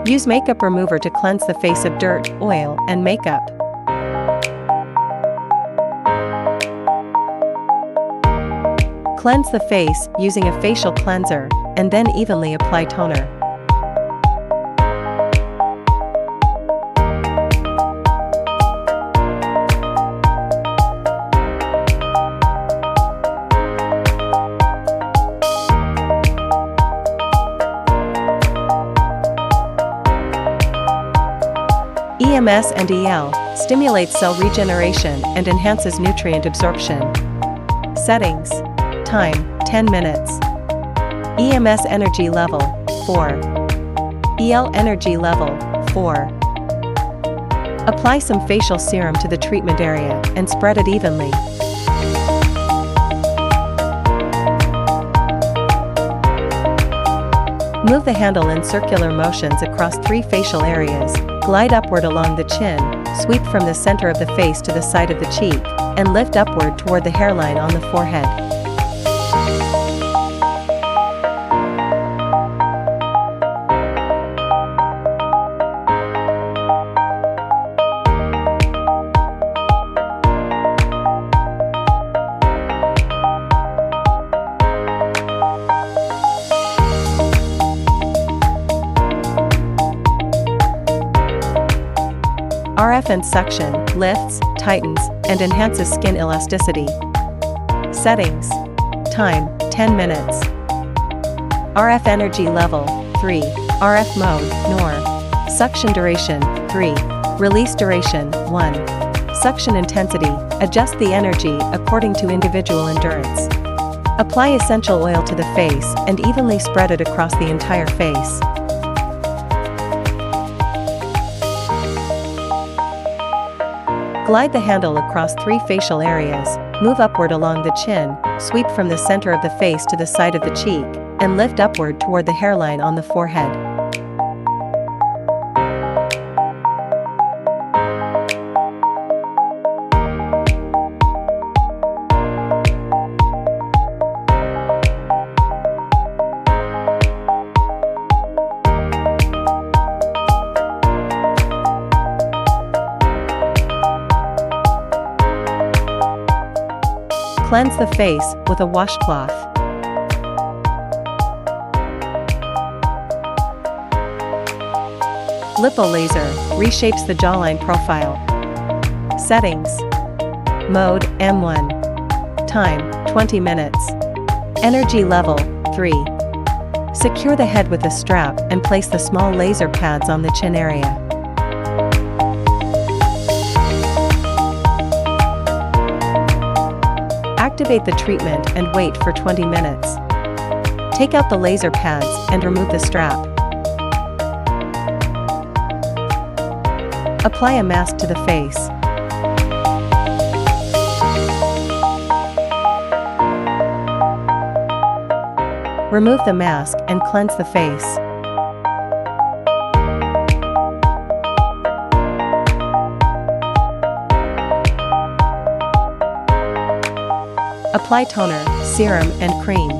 Use makeup remover to cleanse the face of dirt, oil, and makeup. Cleanse the face using a facial cleanser, and then evenly apply toner. EMS and EL stimulates cell regeneration and enhances nutrient absorption. Settings. Time, 10 minutes. EMS energy level, 4. EL energy level, 4. Apply some facial serum to the treatment area and spread it evenly. Move the handle in circular motions across 3 facial areas, glide upward along the chin, sweep from the center of the face to the side of the cheek, and lift upward toward the hairline on the forehead. RF and suction lifts, tightens, and enhances skin elasticity. Settings. Time, 10 minutes. RF energy level, 3. RF mode, NOR. Suction duration, 3. Release duration, 1. Suction intensity, adjust the energy according to individual endurance. Apply essential oil to the face and evenly spread it across the entire face. Glide the handle across 3 facial areas, move upward along the chin, sweep from the center of the face to the side of the cheek, and lift upward toward the hairline on the forehead. Cleanse the face with a washcloth. Lipo laser reshapes the jawline profile. Settings. Mode, M1. Time, 20 minutes. Energy level, 3. Secure the head with a strap and place the small laser pads on the chin area. Activate the treatment and wait for 20 minutes. Take out the laser pads and remove the strap. Apply a mask to the face. Remove the mask and cleanse the face. Apply toner, serum, and cream.